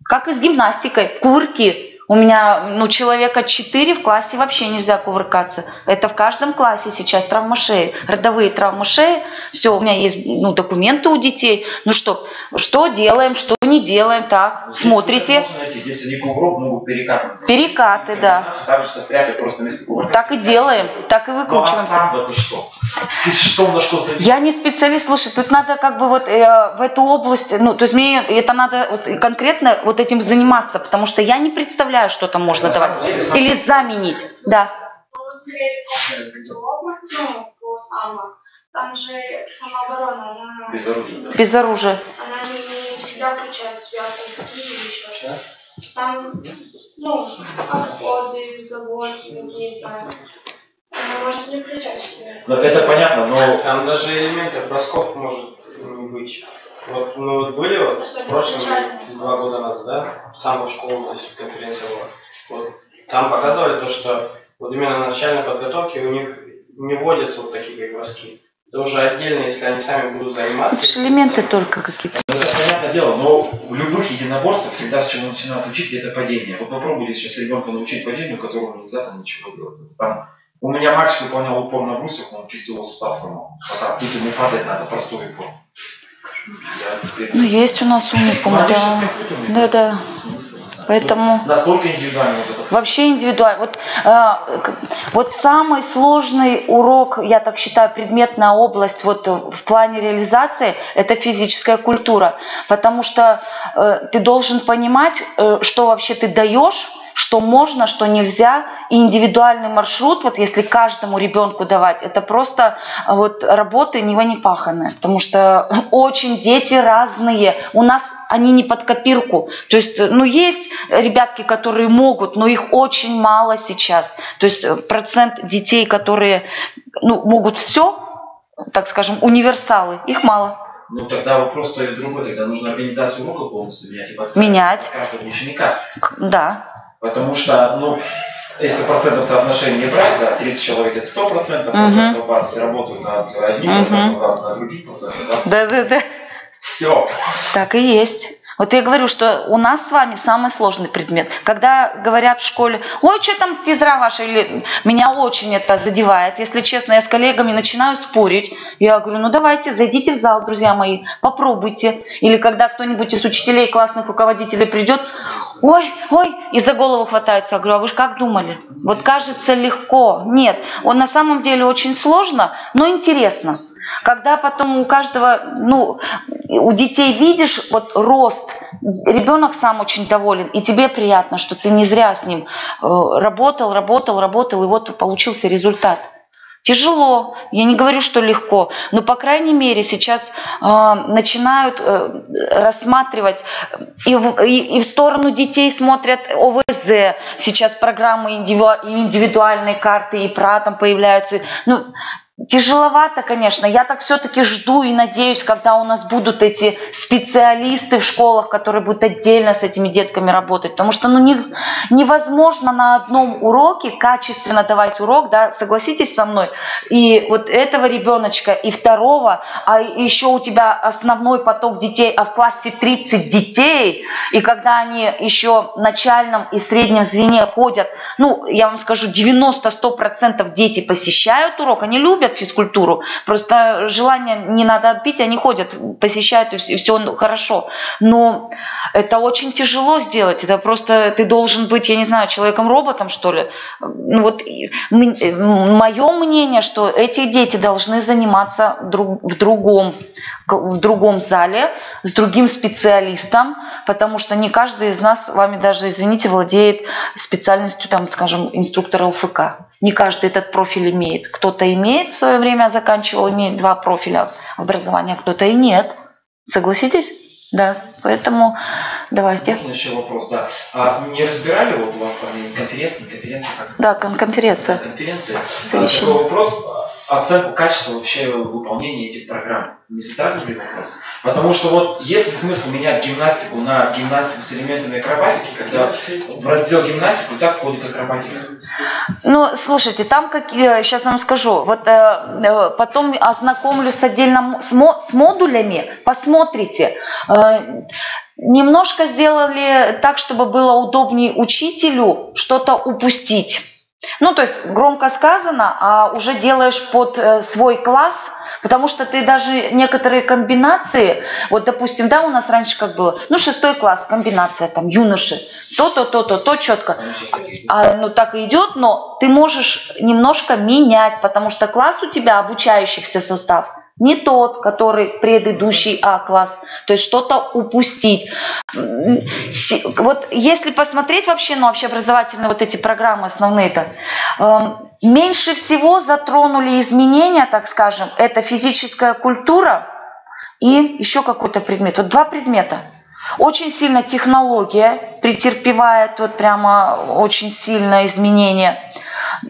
как и с гимнастикой, кувырки. У меня, человека 4 в классе вообще нельзя кувыркаться. Это в каждом классе сейчас травма шеи, родовые травмы шеи. Все, у меня есть документы у детей. Что делаем, что не делаем, так, здесь смотрите. Здесь они кувырок могут перекатываться. Перекаты, да. Так же состряпать просто вместо кувырка. Так и делаем, так и выкручиваемся. Ну а самбо ты что? Ты что на что зависишь? Я не специалист, слушай, тут надо в эту область, то есть мне это надо конкретно этим заниматься, потому что я не представляю, что там можно давать. Или заменить. Да. По самбо. Там же самооборона, она без оружия. Она не всегда включает в себя такие или еще что-то. Там, обходы, заботы какие-то. Она может не включать в себя. Это понятно, но там даже элементы бросков может не быть. Были в прошлом 2 года назад, да, самая школа здесь конференция была. Там показывали то, что именно на начальной подготовке у них не вводятся такие броски. Это уже отдельно, если они сами будут заниматься. Это же элементы только какие-то. Это понятное дело, но в любых единоборствах всегда с чего начинают учить, это падение. Попробуйте сейчас ребенка научить падению, которому нельзя там ничего делать. У меня мальчик выполнял упор на брусьях, он кистевой сустав сломал. Тут ему падать надо, простой упор. Есть у нас уникум, да. Да. Поэтому настолько индивидуально вообще индивидуально. Самый сложный урок, я так считаю, предметная область в плане реализации – это физическая культура, потому что ты должен понимать, что вообще ты даешь, что можно, что нельзя, и индивидуальный маршрут, если каждому ребенку давать, это просто работы не паханые, потому что очень дети разные, у нас они не под копирку, то есть, есть ребятки, которые могут, но их очень мало сейчас, то есть процент детей, которые могут все, так скажем, универсалы, их мало. Тогда вопрос стоит другой, тогда нужно организацию урока полностью менять. Менять. Каждого ученика. Да. Потому что, если процентов соотношения не брать, да, 30 человек это 100%, процентов 20 работают над одним процентом, 20 на других процентов, 20. Да. Все. Так и есть. Я говорю, что у нас с вами самый сложный предмет. Когда говорят в школе, ой, что там физра ваша, или меня очень это задевает, если честно, я с коллегами начинаю спорить. Я говорю, давайте, зайдите в зал, друзья мои, попробуйте. Или когда кто-нибудь из учителей, классных руководителей придет, ой, и за голову хватаются. Я говорю, а вы же как думали? Кажется легко. Нет, на самом деле очень сложно, но интересно. Когда потом у каждого, у детей видишь рост, ребенок сам очень доволен, и тебе приятно, что ты не зря с ним работал, и получился результат. Тяжело, я не говорю, что легко, но, по крайней мере, сейчас начинают рассматривать, и в сторону детей смотрят ОВЗ, сейчас программы индивидуальной карты, и ИПРА там появляются. Тяжеловато, конечно. Я так все-таки жду и надеюсь, когда у нас будут эти специалисты в школах, которые будут отдельно с этими детками работать. Потому что невозможно на одном уроке качественно давать урок, да, согласитесь со мной, и этого ребеночка, и второго, а еще у тебя основной поток детей, а в классе 30 детей, и когда они еще в начальном и среднем звене ходят, я вам скажу, 90-100% дети посещают урок, они любят любят физкультуру, просто желание не надо отбить, они ходят, посещают, и все хорошо. Но это очень тяжело сделать, это просто ты должен быть, я не знаю, человеком-роботом, что ли. Ну, вот, мое мнение, что эти дети должны заниматься в другом зале, с другим специалистом, потому что не каждый из нас с вами даже, извините, владеет специальностью, там, скажем, инструктор ЛФК. Не каждый этот профиль имеет. Кто-то имеет, в свое время заканчивал, имеет 2 профиля образования, кто-то и нет. Согласитесь? Да, поэтому давайте. Можно еще вопрос, да. А не разбирали вот у вас конференция, как это? Да, конференция. Конференция. Совещание. Такой вопрос, оценку качества вообще выполнения этих программ. Не затрагивали вопрос? Потому что вот есть ли смысл менять гимнастику на гимнастику с элементами акробатики, когда в раздел гимнастику и так входит акробатика? Ну, слушайте, там какие, сейчас вам скажу, вот потом ознакомлюсь отдельно с модулями, посмотрите. Немножко сделали так, чтобы было удобнее учителю что-то упустить. Ну, то есть громко сказано, а уже делаешь под свой класс, потому что ты даже некоторые комбинации, вот, допустим, да, у нас раньше как было, ну, 6 класс, комбинация, там, юноши, то четко, ну, так и идет, но ты можешь немножко менять, потому что класс у тебя, обучающихся состав, не тот, который предыдущий А-класс, то есть что-то упустить. Вот если посмотреть вообще, ну, общеобразовательные вот эти программы основные-то, меньше всего затронули изменения, так скажем, это физическая культура и еще какой-то предмет. Вот 2 предмета. Очень сильно технология претерпевает вот прямо очень сильное изменение.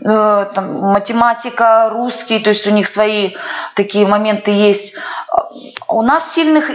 Там, математика, русский, то есть у них свои такие моменты есть. У нас сильных,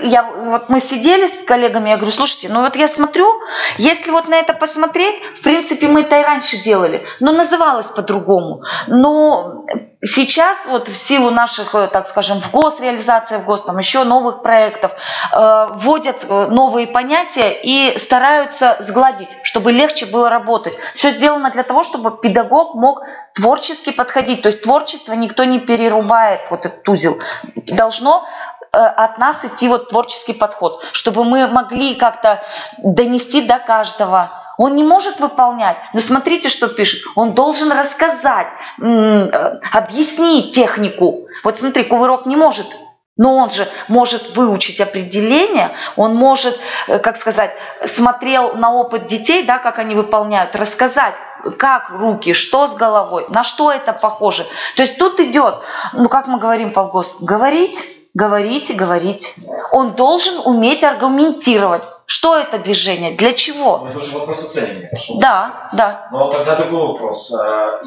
вот мы сидели с коллегами, я говорю, слушайте, ну вот я смотрю, если вот на это посмотреть, в принципе, мы это и раньше делали, но называлось по-другому. Но сейчас вот в силу наших, так скажем, в ГОС, реализация в ГОС, там еще новых проектов, вводят новые понятия и стараются сгладить, чтобы легче было работать. Все сделано для того, чтобы педагог мог творчески подходить. То есть творчество никто не перерубает, вот этот узел. Должно от нас идти вот творческий подход, чтобы мы могли как-то донести до каждого. Он не может выполнять, но смотрите, что пишет. Он должен рассказать, объяснить технику. Вот смотри, кувырок не может, но он же может выучить определение, он может, как сказать, смотрел на опыт детей, да, как они выполняют, рассказать, как руки, что с головой, на что это похоже. То есть тут идет, ну как мы говорим по ГОС, говорить. Он должен уметь аргументировать. Что это движение? Для чего? Это уже вопрос оценивания пошел. Да. Но тогда другой вопрос.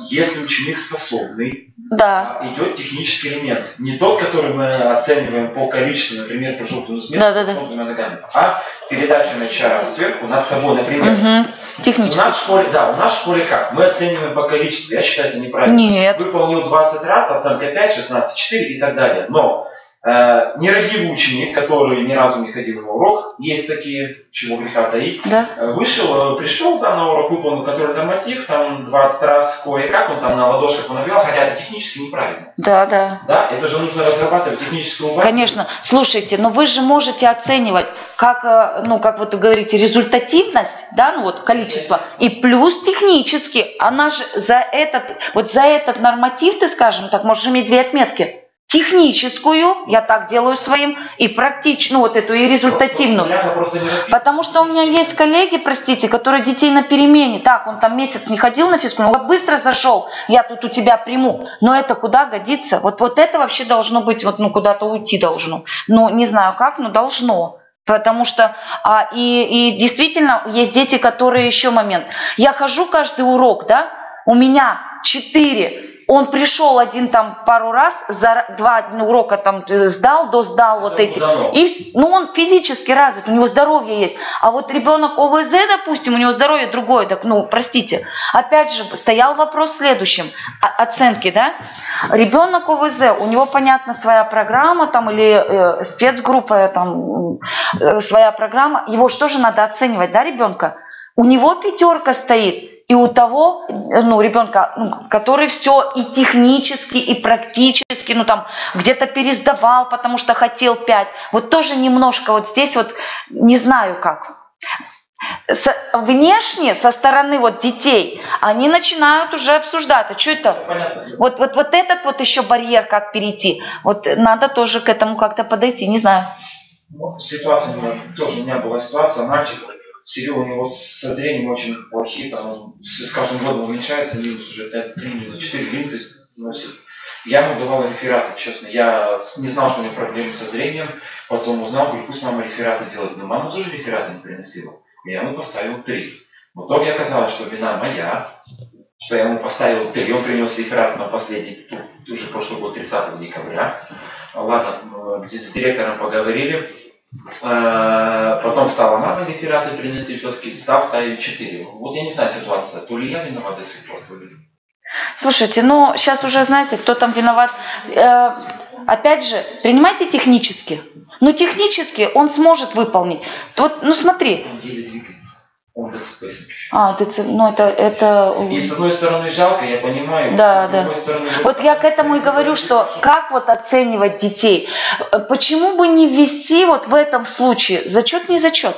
Если ученик способный, да. Идет технический элемент. Не тот, который мы оцениваем по количеству, например, по желтому способными ногами, а передача мяча сверху над собой, например. Технически. У нас в школе как? Мы оцениваем по количеству. Я считаю, это неправильно. Нет. Выполнил 20 раз, оценка 5, 16, 4 и так далее. Но нерадивый ученик, который ни разу не ходил на урок, есть такие, чего греха таить, пришел там на урок, выполнил который норматив, там 20 раз кое-как, он там на ладошках понабивал, хотя это технически неправильно. Да, это же нужно разрабатывать техническую базу. Конечно. Слушайте, но вы же можете оценивать, как, ну, как вот вы говорите, результативность, да, ну вот количество, и плюс технически. Она же за этот норматив, ты, скажем так, можешь иметь 2 отметки. Техническую, я так делаю своим, и практичную, вот эту, и результативную. Потому что у меня есть коллеги, простите, которые детей на перемене, так, он там месяц не ходил на физкультуру, он быстро зашел, я тут у тебя приму. Но это куда годится? Вот это вообще должно быть, вот, ну, куда-то уйти должно. Ну, не знаю как, но должно. Потому что, и действительно, есть дети, которые, еще момент. Я хожу каждый урок, да, у меня 4. Он пришел один там пару раз, за 2 урока там сдал, вот эти. И, ну, он физически развит, у него здоровье есть. А вот ребенок ОВЗ, допустим, у него здоровье другое, так, ну, простите. Опять же, стоял вопрос в следующем, оценки, да. Ребенок ОВЗ, у него, понятно, своя программа там или спецгруппа, там, своя программа. Его что же надо оценивать, да, ребенка? У него 5 стоит. и у того, ну, ребенка, ну, который все и технически, и практически, ну, там, где-то пересдавал, потому что хотел 5. Вот тоже немножко вот здесь вот не знаю как. Внешне, со стороны вот детей, они начинают уже обсуждать, а что это? Вот этот вот еще барьер, как перейти. Вот надо тоже к этому как-то подойти, не знаю. Ну, ситуация, тоже у меня была ситуация, мальчик, Серега, у него со зрением очень плохие, там, с каждым годом уменьшается, минус уже 5, минус 4 линзы носит. Я ему давал рефераты, честно, я не знал, что у него проблемы со зрением, потом узнал, говорю, пусть мама рефераты делает, но мама тоже рефераты не приносила. Я ему поставил 3. В итоге оказалось, что вина моя, что я ему поставил 3, он принес реферат на последний, уже прошлый год, 30 декабря. Ладно, с директором поговорили. Потом стала мама рефераты принести, все-таки ставили 4. Вот я не знаю ситуация, то ли я виноват до сих пор, то ли... Слушайте, ну сейчас уже знаете, кто там виноват. Опять же, принимайте технически. Ну технически он сможет выполнить. Вот, ну смотри. Он еле двигается. Он ДЦП-сник еще. Ну это... И с одной стороны жалко, я понимаю. Да, с другой стороны... Вот я к этому и говорю, что как вот оценивать детей. Почему бы не ввести вот в этом случае зачет, не зачет?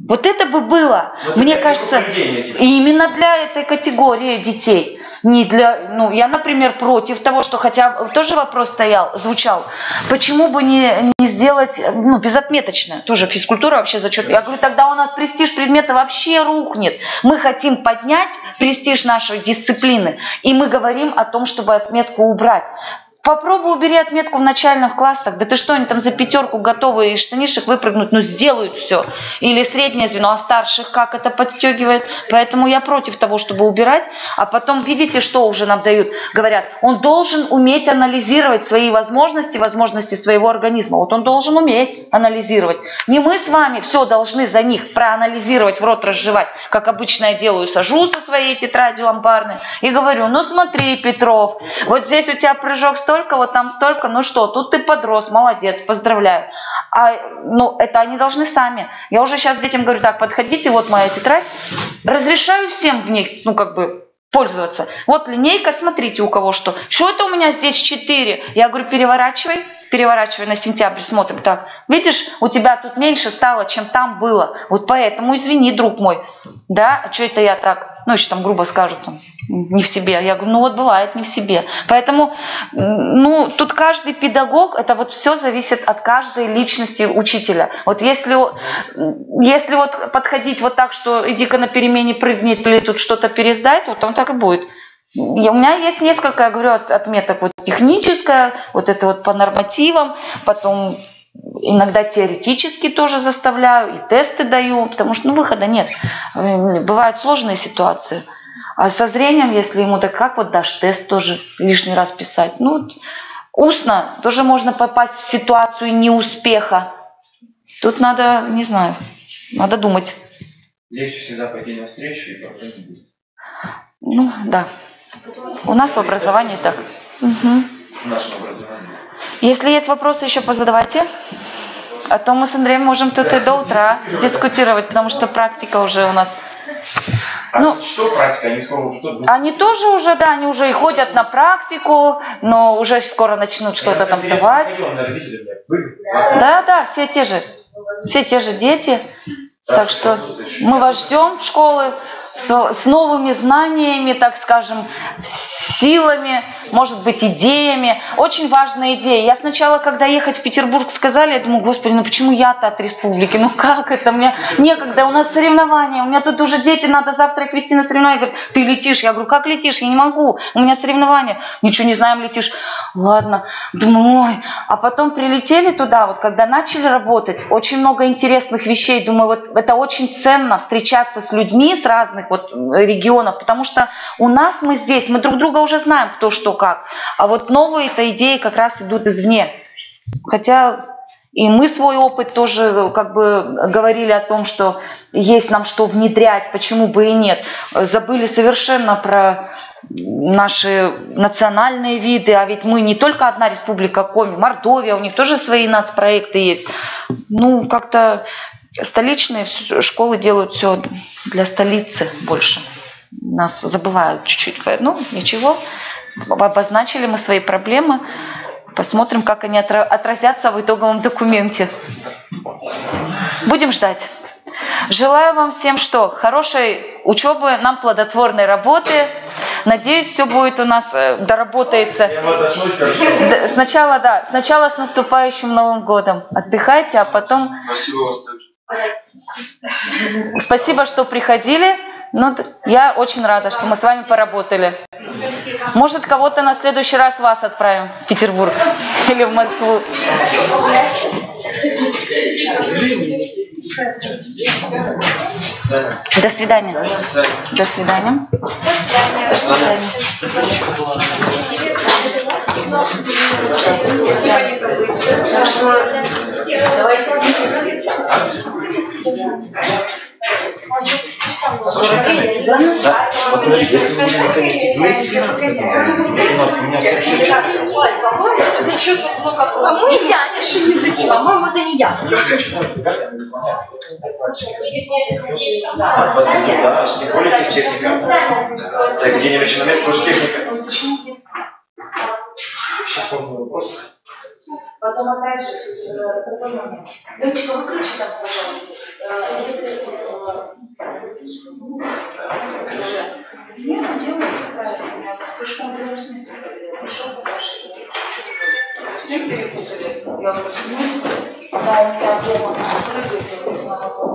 Вот это бы было, вот мне кажется, именно для этой категории детей. Не для, ну, я, например, против того, что хотя тоже вопрос звучал, почему бы не сделать, ну, безотметочно, тоже физкультура вообще зачет. Я говорю, тогда у нас престиж предмета вообще рухнет. Мы хотим поднять престиж нашей дисциплины, и мы говорим о том, чтобы отметку убрать. Попробуй убери отметку в начальных классах. Да ты что, они там за 5 готовы из штанишек выпрыгнуть? Ну сделают все. Или среднее звено, а старших как это подстегивает? Поэтому я против того, чтобы убирать. А потом видите, что уже нам дают? Говорят, он должен уметь анализировать свои возможности, возможности своего организма. Вот он должен уметь анализировать. Не мы с вами все должны за них проанализировать, в рот разжевать. Как обычно я делаю, сажу со своей тетрадью ламбарной и говорю, ну смотри, Петров, вот здесь у тебя прыжок столько, вот там столько, ну что, тут ты подрос, молодец, поздравляю. Ну, это они должны сами. Я уже сейчас детям говорю, так, подходите, вот моя тетрадь. Разрешаю всем в ней, ну, как бы, пользоваться. Вот линейка, смотрите, у кого что. Что это у меня здесь 4? Я говорю, переворачивай на сентябрь, смотрим. Так, видишь, у тебя тут меньше стало, чем там было. Вот поэтому, извини, друг мой. Да, а что это я так, ну, еще там грубо скажут, там, не в себе. Я говорю, ну вот бывает не в себе. Поэтому, ну, тут каждый педагог, это вот все зависит от каждой личности учителя. Вот если вот подходить вот так, что иди-ка на перемене прыгни, или тут что-то пересдать, вот он так и будет. У меня есть несколько, я говорю, отметок. Вот техническая, вот это вот по нормативам, потом иногда теоретически тоже заставляю, и тесты даю, потому что, ну, выхода нет. Бывают сложные ситуации. А со зрением, если ему так, как вот дашь тест тоже лишний раз писать? Ну, вот, устно тоже можно попасть в ситуацию неуспеха. Тут надо, не знаю, надо думать. Легче всегда пойти навстречу и проблем не будет. Ну, да. У нас в образовании так. Угу. В нашем образовании. Если есть вопросы, еще позадавайте. А то мы с Андреем можем тут и до утра дискутировать, потому что практика уже у нас... Ну, что практика? Они скоро уже тут будут? Они тоже уже, да, они уже и ходят на практику, но уже скоро начнут что-то там давать. Да, все те же дети. Так что мы вас ждем в школы с новыми знаниями, так скажем, силами, может быть, идеями. Очень важная идея. Я сначала, когда ехать в Петербург сказали, я думаю, господи, ну почему я-то от республики? Ну как это? Мне некогда, у нас соревнования, у меня тут уже дети, надо завтра их везти на соревнования. Говорят, ты летишь? Я говорю, как летишь? Я не могу, у меня соревнования. Ничего не знаем, летишь. Ладно, думаю, ой. А потом прилетели туда, вот когда начали работать, очень много интересных вещей. Думаю, вот это очень ценно встречаться с людьми с разных вот регионов, потому что у нас мы здесь, мы друг друга уже знаем, кто что как, а вот новые-то идеи как раз идут извне. Хотя и мы свой опыт тоже как бы говорили о том, что есть нам что внедрять, почему бы и нет. Забыли совершенно про наши национальные виды, а ведь мы не только одна республика Коми, Мордовия, у них тоже свои нацпроекты есть. Ну, как-то столичные школы делают все для столицы больше. нас забывают чуть-чуть. Ну, ничего, обозначили мы свои проблемы. Посмотрим, как они отразятся в итоговом документе. Будем ждать. Желаю вам всем что? Хорошей учебы, нам плодотворной работы. Надеюсь, все будет у нас, доработается. Сначала с наступающим Новым годом. Отдыхайте, а потом... Спасибо, что приходили. Ну, я очень рада, что мы с вами поработали. Может, кого-то на следующий раз вас отправим в Петербург или в Москву. До свидания. До свидания. До свидания. Вот смотри, если мы будем оценивать 211, у нас Кому не тянешь языки? По-моему, это не я. Да, тем более техника. Так, где-нибудь на месте тоже техника. Сейчас помню вопрос. Потом опять же, такой момент. Ленечка, выключи там, пожалуйста. Если нет, делай все правильно. С прыжком в другом смысле. Пришел, дальше. Совсем перепутали. Я говорю, да, у меня дома прыгает, я говорю, на вопрос.